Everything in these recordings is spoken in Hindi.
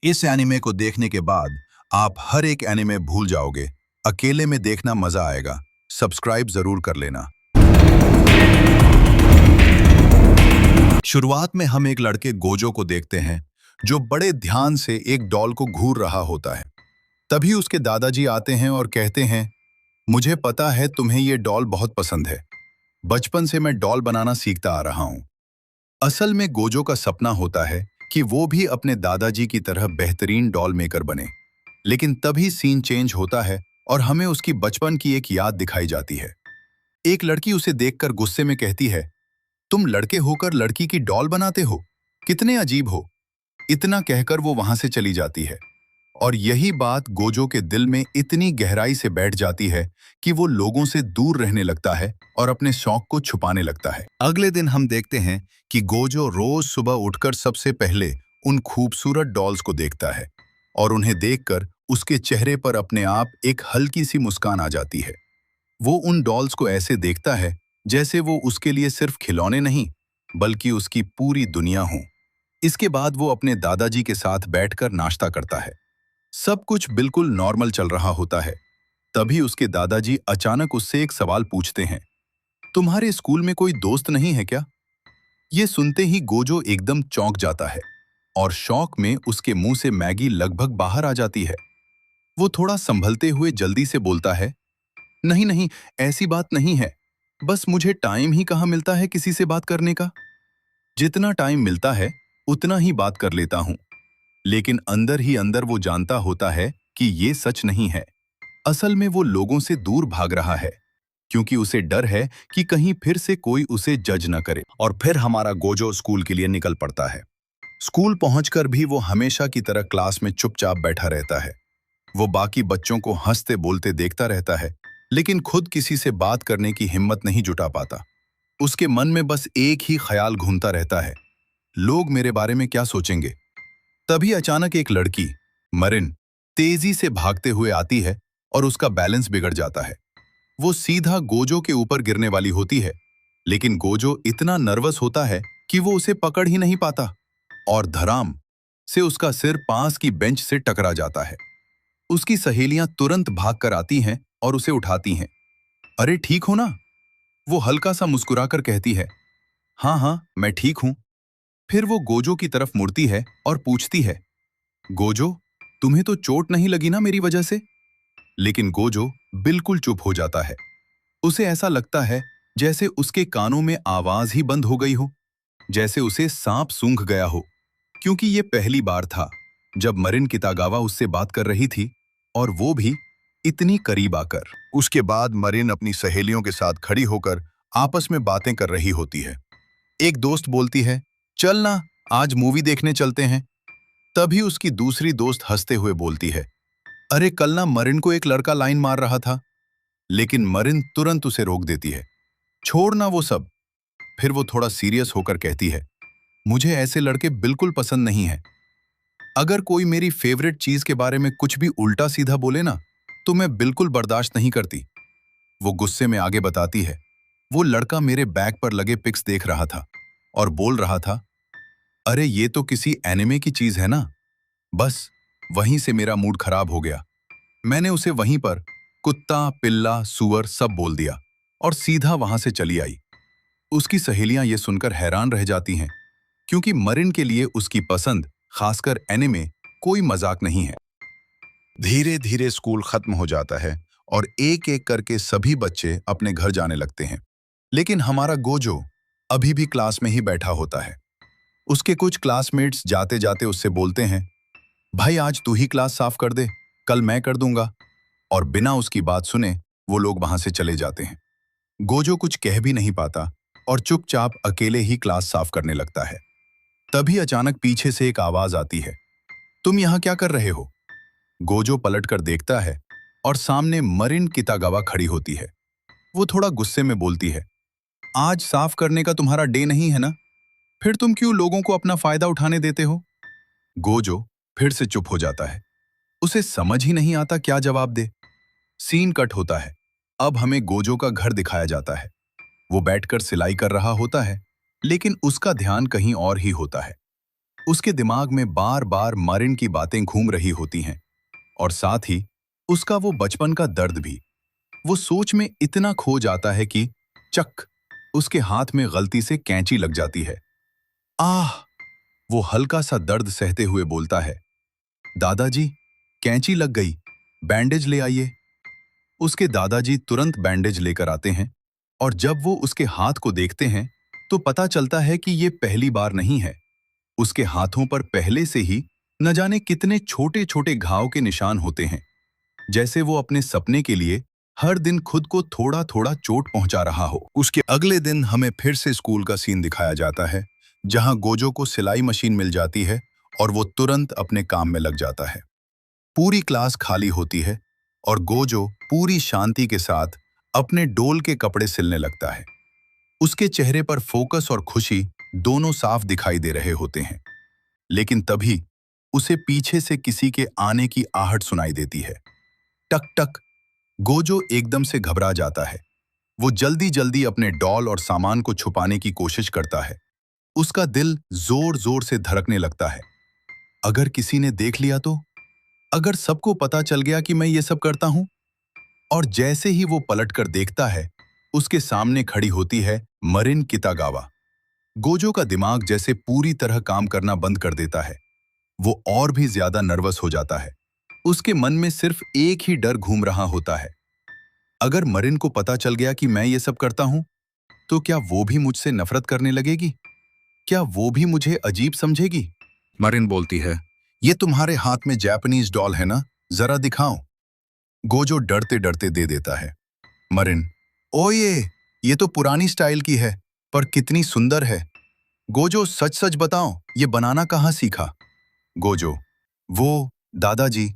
इस एनिमे को देखने के बाद आप हर एक एनिमे भूल जाओगे। अकेले में देखना मजा आएगा। सब्सक्राइब जरूर कर लेना। शुरुआत में हम एक लड़के गोजो को देखते हैं जो बड़े ध्यान से एक डॉल को घूर रहा होता है। तभी उसके दादाजी आते हैं और कहते हैं, मुझे पता है तुम्हें ये डॉल बहुत पसंद है। बचपन से मैं डॉल बनाना सीखता आ रहा हूं। असल में गोजो का सपना होता है कि वो भी अपने दादाजी की तरह बेहतरीन डॉल मेकर बने। लेकिन तभी सीन चेंज होता है और हमें उसकी बचपन की एक याद दिखाई जाती है। एक लड़की उसे देखकर गुस्से में कहती है, तुम लड़के होकर लड़की की डॉल बनाते हो, कितने अजीब हो। इतना कहकर वो वहां से चली जाती है। और यही बात गोजो के दिल में इतनी गहराई से बैठ जाती है कि वो लोगों से दूर रहने लगता है और अपने शौक को छुपाने लगता है। अगले दिन हम देखते हैं कि गोजो रोज सुबह उठकर सबसे पहले उन खूबसूरत डॉल्स को देखता है और उन्हें देखकर उसके चेहरे पर अपने आप एक हल्की सी मुस्कान आ जाती है। वो उन डॉल्स को ऐसे देखता है जैसे वो उसके लिए सिर्फ खिलौने नहीं, बल्कि उसकी पूरी दुनिया हो। इसके बाद वो अपने दादाजी के साथ बैठकर नाश्ता करता है। सब कुछ बिल्कुल नॉर्मल चल रहा होता है। तभी उसके दादाजी अचानक उससे एक सवाल पूछते हैं, तुम्हारे स्कूल में कोई दोस्त नहीं है क्या? ये सुनते ही गोजो एकदम चौंक जाता है और शौक में उसके मुंह से मैगी लगभग बाहर आ जाती है। वो थोड़ा संभलते हुए जल्दी से बोलता है, नहीं नहीं, ऐसी बात नहीं है। बस मुझे टाइम ही कहाँ मिलता है किसी से बात करने का। जितना टाइम मिलता है उतना ही बात कर लेता हूँ। लेकिन अंदर ही अंदर वो जानता होता है कि ये सच नहीं है। असल में वो लोगों से दूर भाग रहा है क्योंकि उसे डर है कि कहीं फिर से कोई उसे जज न करे। और फिर हमारा गोजो स्कूल के लिए निकल पड़ता है। स्कूल पहुंचकर भी वो हमेशा की तरह क्लास में चुपचाप बैठा रहता है। वो बाकी बच्चों को हंसते बोलते देखता रहता है, लेकिन खुद किसी से बात करने की हिम्मत नहीं जुटा पाता। उसके मन में बस एक ही ख्याल घूमता रहता है, लोग मेरे बारे में क्या सोचेंगे। तभी अचानक एक लड़की, मरिन, तेजी से भागते हुए आती है और उसका बैलेंस बिगड़ जाता है। वो सीधा गोजो के ऊपर गिरने वाली होती है, लेकिन गोजो इतना नर्वस होता है कि वो उसे पकड़ ही नहीं पाता और धड़ाम से उसका सिर पास की बेंच से टकरा जाता है। उसकी सहेलियां तुरंत भागकर आती हैं और उसे उठाती हैं। अरे ठीक हो ना? वो हल्का सा मुस्कुराकर कहती है, हाँ हाँ, मैं ठीक हूं। फिर वो गोजो की तरफ मुड़ती है और पूछती है, गोजो, तुम्हें तो चोट नहीं लगी ना मेरी वजह से? लेकिन गोजो बिल्कुल चुप हो जाता है। उसे ऐसा लगता है जैसे उसके कानों में आवाज ही बंद हो गई हो, जैसे उसे सांप सूंघ गया हो। क्योंकि ये पहली बार था जब मरिन कितागावा उससे बात कर रही थी, और वो भी इतनी करीब आकर। उसके बाद मरिन अपनी सहेलियों के साथ खड़ी होकर आपस में बातें कर रही होती है। एक दोस्त बोलती है, चल ना, आज मूवी देखने चलते हैं। तभी उसकी दूसरी दोस्त हंसते हुए बोलती है, अरे कल ना मरिन को एक लड़का लाइन मार रहा था। लेकिन मरिन तुरंत उसे रोक देती है, छोड़ ना वो सब। फिर वो थोड़ा सीरियस होकर कहती है, मुझे ऐसे लड़के बिल्कुल पसंद नहीं है। अगर कोई मेरी फेवरेट चीज के बारे में कुछ भी उल्टा सीधा बोले ना, तो मैं बिल्कुल बर्दाश्त नहीं करती। वो गुस्से में आगे बताती है, वो लड़का मेरे बैग पर लगे पिक्स देख रहा था और बोल रहा था, अरे ये तो किसी एनिमे की चीज है ना। बस वहीं से मेरा मूड खराब हो गया। मैंने उसे वहीं पर कुत्ता, पिल्ला, सुअर सब बोल दिया और सीधा वहां से चली आई। उसकी सहेलियां ये सुनकर हैरान रह जाती हैं, क्योंकि मरिन के लिए उसकी पसंद, खासकर एनिमे, कोई मजाक नहीं है। धीरे धीरे स्कूल खत्म हो जाता है और एक एक करके सभी बच्चे अपने घर जाने लगते हैं। लेकिन हमारा गोजो अभी भी क्लास में ही बैठा होता है। उसके कुछ क्लासमेट्स जाते जाते उससे बोलते हैं, भाई आज तू ही क्लास साफ कर दे, कल मैं कर दूंगा। और बिना उसकी बात सुने वो लोग वहां से चले जाते हैं। गोजो कुछ कह भी नहीं पाता और चुपचाप अकेले ही क्लास साफ करने लगता है। तभी अचानक पीछे से एक आवाज आती है, तुम यहाँ क्या कर रहे हो? गोजो पलटकर देखता है और सामने मरिन कितागावा खड़ी होती है। वो थोड़ा गुस्से में बोलती है, आज साफ करने का तुम्हारा डे नहीं है ना? फिर तुम क्यों लोगों को अपना फायदा उठाने देते हो? गोजो फिर से चुप हो जाता है। उसे समझ ही नहीं आता क्या जवाब दे। सीन कट होता है। अब हमें गोजो का घर दिखाया जाता है। वो बैठकर सिलाई कर रहा होता है, लेकिन उसका ध्यान कहीं और ही होता है। उसके दिमाग में बार बार मरिन की बातें घूम रही होती हैं और साथ ही उसका वो बचपन का दर्द भी। वो सोच में इतना खो जाता है कि चक, उसके हाथ में गलती से कैंची लग जाती है। आह! वो हल्का सा दर्द सहते हुए बोलता है, दादाजी, कैंची लग गई, बैंडेज ले आइए। उसके दादाजी तुरंत बैंडेज लेकर आते हैं और जब वो उसके हाथ को देखते हैं तो पता चलता है कि ये पहली बार नहीं है। उसके हाथों पर पहले से ही न जाने कितने छोटे छोटे घाव के निशान होते हैं, जैसे वो अपने सपने के लिए हर दिन खुद को थोड़ा थोड़ा चोट पहुंचा रहा हो। उसके अगले दिन हमें फिर से स्कूल का सीन दिखाया जाता है, जहां गोजो को सिलाई मशीन मिल जाती है और वो तुरंत अपने काम में लग जाता है। पूरी क्लास खाली होती है और गोजो पूरी शांति के साथ अपने डोल के कपड़े सिलने लगता है। उसके चेहरे पर फोकस और खुशी दोनों साफ दिखाई दे रहे होते हैं। लेकिन तभी उसे पीछे से किसी के आने की आहट सुनाई देती है। टक टक। गोजो एकदम से घबरा जाता है। वो जल्दी जल्दी अपने डॉल और सामान को छुपाने की कोशिश करता है। उसका दिल जोर जोर से धड़कने लगता है। अगर किसी ने देख लिया तो? अगर सबको पता चल गया कि मैं ये सब करता हूं? और जैसे ही वो पलटकर देखता है, उसके सामने खड़ी होती है मरिन कितागावा। गोजो का दिमाग जैसे पूरी तरह काम करना बंद कर देता है। वो और भी ज्यादा नर्वस हो जाता है। उसके मन में सिर्फ एक ही डर घूम रहा होता है। अगर मरिन को पता चल गया कि मैं ये सब करता हूं, तो क्या वो भी मुझसे नफरत करने लगेगी? क्या वो भी मुझे अजीब समझेगी? मरिन बोलती है, ये तुम्हारे हाथ में जापानीज डॉल है ना, जरा दिखाओ। गोजो डरते डरते दे देता है। मरिन, ओ ये तो पुरानी स्टाइल की है, पर कितनी सुंदर है। गोजो, सच सच बताओ, ये बनाना कहाँ सीखा? गोजो, वो, दादाजी।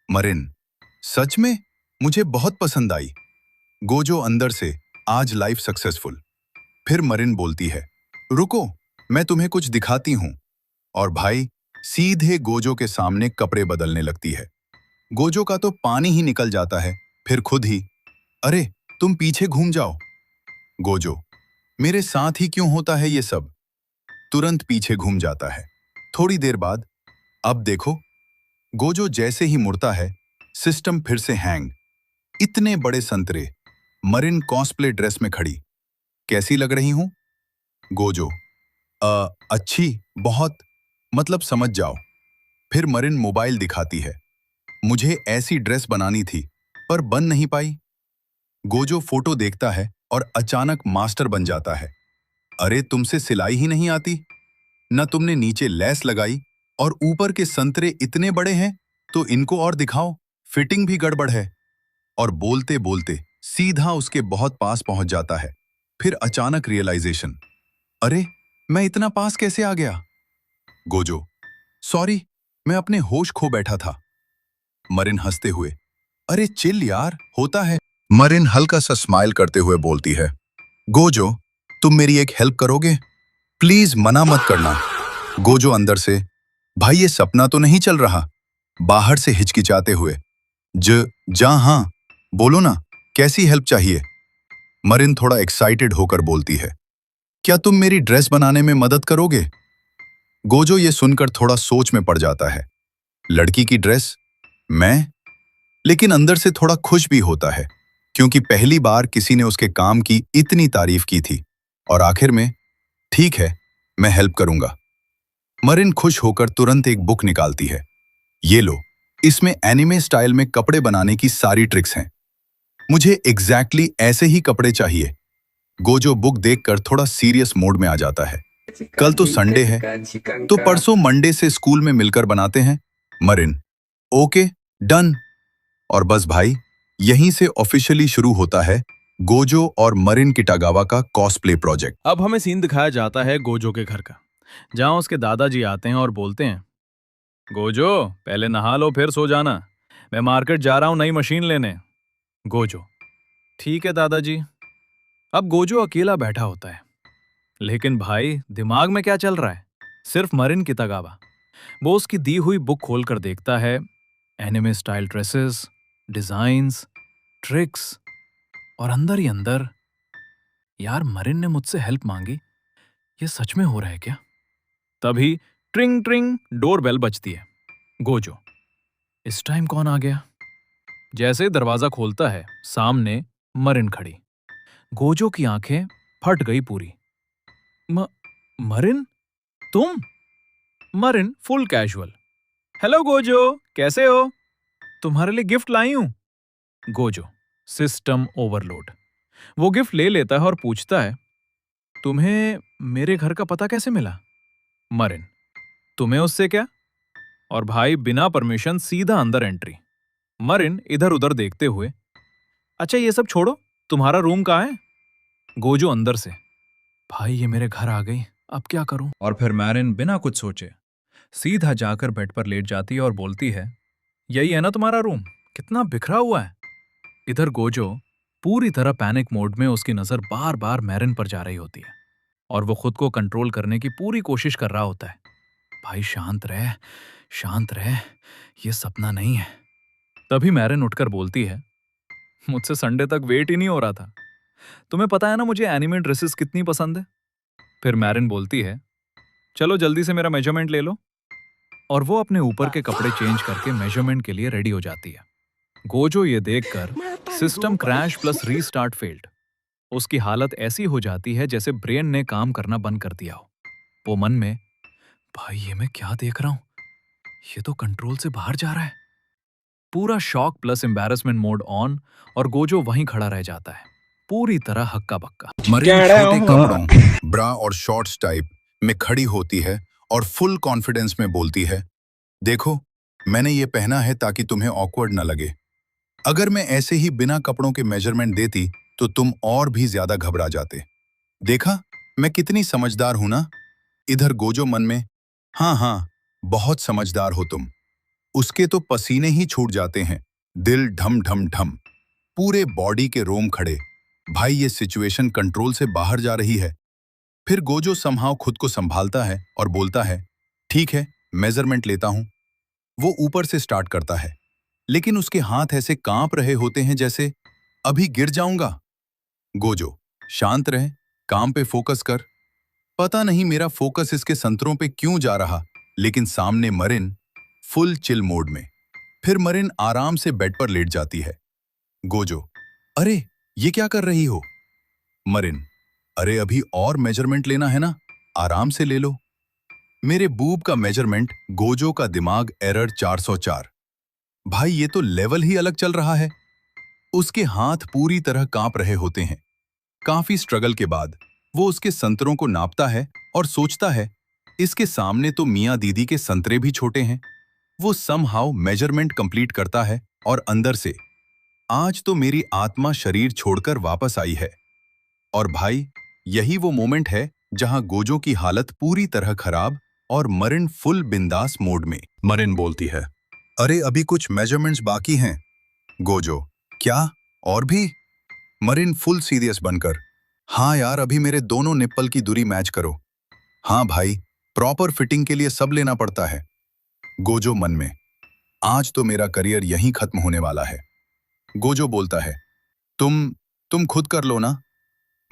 मरिन, सच में? मुझे बहुत पसंद आई। गोजो अंदर से, आज लाइफ सक्सेसफुल। फिर मरिन बोलती है, रुको, मैं तुम्हें कुछ दिखाती हूं। और भाई, सीधे गोजो के सामने कपड़े बदलने लगती है। गोजो का तो पानी ही निकल जाता है। फिर खुद ही, अरे, तुम पीछे घूम जाओ। गोजो, मेरे साथ ही क्यों होता है ये सब? तुरंत पीछे घूम जाता है। थोड़ी देर बाद, अब देखो, गोजो जैसे ही मुड़ता है, सिस्टम फिर से हैंग। इतने बड़े संतरे। मरिन कॉस्प्ले ड्रेस में खड़ी। कैसी लग रही हूं? गोजो, अच्छी, बहुत, मतलब समझ जाओ। फिर मरिन मोबाइल दिखाती है। मुझे ऐसी ड्रेस बनानी थी, पर बन नहीं पाई। गोजो फोटो देखता है और अचानक मास्टर बन जाता है। अरे, तुमसे सिलाई ही नहीं आती? न तुमने नीचे लेस लगाई, और ऊपर के संतरे इतने बड़े हैं, तो इनको और दिखाओ, फिटिंग भी गड़बड़ है। और बोलते बोलते सीधा उसके बहुत पास पहुंच जाता है। फिर अचानक रियलाइजेशन, अरे, मैं इतना पास कैसे आ गया? गोजो, सॉरी, मैं अपने होश खो बैठा था। मरिन हंसते हुए, अरे चिल यार, होता है। मरिन हल्का सा स्माइल करते हुए बोलती है, गोजो, तुम मेरी एक हेल्प करोगे? प्लीज मना मत करना। गोजो अंदर से, भाई ये सपना तो नहीं चल रहा? बाहर से हिचकिचाते हुए, ज जा हाँ, बोलो ना, कैसी हेल्प चाहिए? मरिन थोड़ा एक्साइटेड होकर बोलती है, क्या तुम मेरी ड्रेस बनाने में मदद करोगे? गोजो ये सुनकर थोड़ा सोच में पड़ जाता है। लड़की की ड्रेस? मैं? लेकिन अंदर से थोड़ा खुश भी होता है, क्योंकि पहली बार किसी ने उसके काम की इतनी तारीफ की थी। और आखिर में, ठीक है, मैं हेल्प करूंगा। मरिन खुश होकर तुरंत एक बुक निकालती है। ये लो, इसमें एनिमे स्टाइल में कपड़े बनाने की सारी ट्रिक्स हैं। मुझे एग्जैक्टली ऐसे ही कपड़े चाहिए। गोजो बुक देखकर थोड़ा सीरियस मोड में आ जाता है। कल तो संडे है, तो परसों मंडे से स्कूल में मिलकर बनाते हैं। Marin, okay, done. और बस भाई, यहीं से ऑफिशियली शुरू होता है गोजो और मरिन किटागावा का कॉस्प्ले प्रोजेक्ट। अब हमें सीन दिखाया जाता है गोजो के घर का, जहां उसके दादाजी आते हैं और बोलते हैं, गोजो, पहले नहा लो फिर सो जाना। मैं मार्केट जा रहा हूं नई मशीन लेने। गोजो, ठीक है दादाजी। अब गोजो अकेला बैठा होता है, लेकिन भाई दिमाग में क्या चल रहा है? सिर्फ मरिन कितागावा। वो उसकी दी हुई बुक खोलकर देखता है, anime style dresses, designs, tricks, और अंदर ही अंदर, यार मरिन ने मुझसे हेल्प मांगी, ये सच में हो रहा है क्या? तभी ट्रिंग ट्रिंग डोरबेल बजती है। गोजो, इस टाइम कौन आ गया? जैसे ही दरवाजा खोलता है, सामने मरिन खड़ी। गोजो की आंखें फट गई पूरी। म मरिन, तुम? Marin full casual. Hello Gojo, कैसे हो? तुम्हारे लिए गिफ्ट लाई हूं। Gojo, system overload. वो गिफ्ट ले लेता है और पूछता है, तुम्हें मेरे घर का पता कैसे मिला? मरिन, तुम्हें उससे क्या? और भाई बिना परमिशन सीधा अंदर एंट्री। मरिन इधर उधर देखते हुए, अच्छा ये सब छोड़ो, तुम्हारा रूम कहाँ है? गोजो अंदर से, भाई ये मेरे घर आ गई, अब क्या करूं? और फिर मैरिन बिना कुछ सोचे सीधा जाकर बेड पर लेट जाती है और बोलती है, यही है ना तुम्हारा रूम? कितना बिखरा हुआ है। इधर गोजो पूरी तरह पैनिक मोड में, उसकी नजर बार बार मैरिन पर जा रही होती है और वो खुद को कंट्रोल करने की पूरी कोशिश कर रहा होता है। भाई शांत रह, ये सपना नहीं है। तभी मैरिन उठकर बोलती है, मुझसे संडे तक वेट ही नहीं हो रहा था। तुम्हें पता है ना मुझे एनिमे ड्रेसेस कितनी पसंद है। फिर मैरिन बोलती है, चलो जल्दी से मेरा मेजरमेंट ले लो। और वो अपने ऊपर के कपड़े चेंज करके मेजरमेंट के लिए रेडी हो जाती है। गोजो ये देखकर system crash plus restart failed. उसकी हालत ऐसी हो जाती है जैसे ब्रेन ने काम करना बंद कर दिया हो। वो मन में, भाई ये मैं क्या देख रहा हूं? ये तो कंट्रोल से बाहर जा रहा है। पूरा shock plus embarrassment mode on और गोजो वहीं खड़ा रह जाता है, पूरी तरह हक्का बक्का। मरीन छोटे कपड़ों, ब्रा और शॉर्ट्स टाइप में खड़ी होती है और फुल कॉन्फिडेंस में बोलती है, देखो मैंने ये पहना है ताकि तुम्हें ऑकवर्ड न लगे। अगर मैं ऐसे ही बिना कपड़ों के मेजरमेंट देती तो तुम और भी ज्यादा घबरा जाते। देखा मैं कितनी समझदार हूं ना? इधर गोजो मन में, हाँ हाँ, बहुत समझदार हो तुम। उसके तो पसीने ही छूट जाते हैं, दिल ढम ढम ढम, पूरे बॉडी के रोम खड़े। भाई ये सिचुएशन कंट्रोल से बाहर जा रही है। फिर गोजो समहाउ खुद को संभालता है और बोलता है, ठीक है मेजरमेंट लेता हूं। वो ऊपर से स्टार्ट करता है, लेकिन उसके हाथ ऐसे कांप रहे होते हैं जैसे अभी गिर जाऊंगा। गोजो, शांत रहे, काम पे फोकस कर। पता नहीं मेरा फोकस इसके संतरों पे क्यों जा रहा, लेकिन सामने मरिन फुल चिल मोड में। फिर मरिन आराम से बेड पर लेट जाती है। गोजो, अरे ये क्या कर रही हो? मरिन, अरे अभी और मेजरमेंट लेना है ना, आराम से ले लो। मेरे बूब का मेजरमेंट। गोजो का दिमाग एरर 404। भाई ये तो लेवल ही अलग चल रहा है। उसके हाथ पूरी तरह कांप रहे होते हैं। काफी स्ट्रगल के बाद वो उसके संतरों को नापता है और सोचता है, इसके सामने तो मियां दीदी के संतरे भी छोटे हैं। वो समहाउ मेजरमेंट कंप्लीट करता है और अंदर से, आज तो मेरी आत्मा शरीर छोड़कर वापस आई है। और भाई यही वो मोमेंट है जहां गोजो की हालत पूरी तरह खराब और मरिन फुल बिंदास मोड में। मरिन बोलती है, अरे अभी कुछ मेजरमेंट्स बाकी हैं। गोजो, क्या और भी? मरिन फुल सीरियस बनकर, हाँ यार अभी मेरे दोनों निप्पल की दूरी मैच करो। हाँ भाई, प्रॉपर फिटिंग के लिए सब लेना पड़ता है। गोजो मन में, आज तो मेरा करियर यहीं खत्म होने वाला है। गोजो बोलता है, तुम खुद कर लो ना।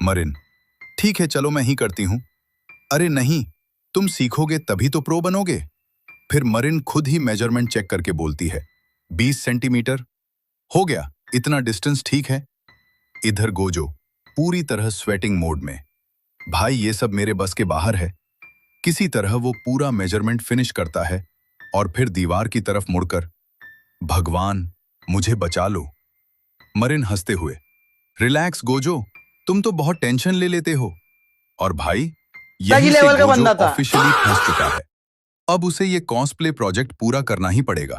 मरिन, ठीक है चलो मैं ही करती हूं। अरे नहीं, तुम सीखोगे तभी तो प्रो बनोगे। फिर मरिन खुद ही मेजरमेंट चेक करके बोलती है, 20 सेंटीमीटर हो गया, इतना डिस्टेंस ठीक है। इधर गोजो पूरी तरह स्वेटिंग मोड में, भाई ये सब मेरे बस के बाहर है। किसी तरह वो पूरा मेजरमेंट फिनिश करता है और फिर दीवार की तरफ मुड़कर, भगवान मुझे बचा लो। मरिन हंसते हुए, रिलैक्स गोजो, तुम तो बहुत टेंशन ले लेते हो। और भाई यही से लेवल का गोजो बंदा था। ऑफिशियली फंस चुका है। अब उसे ये कॉस्प्ले प्रोजेक्ट पूरा करना ही पड़ेगा।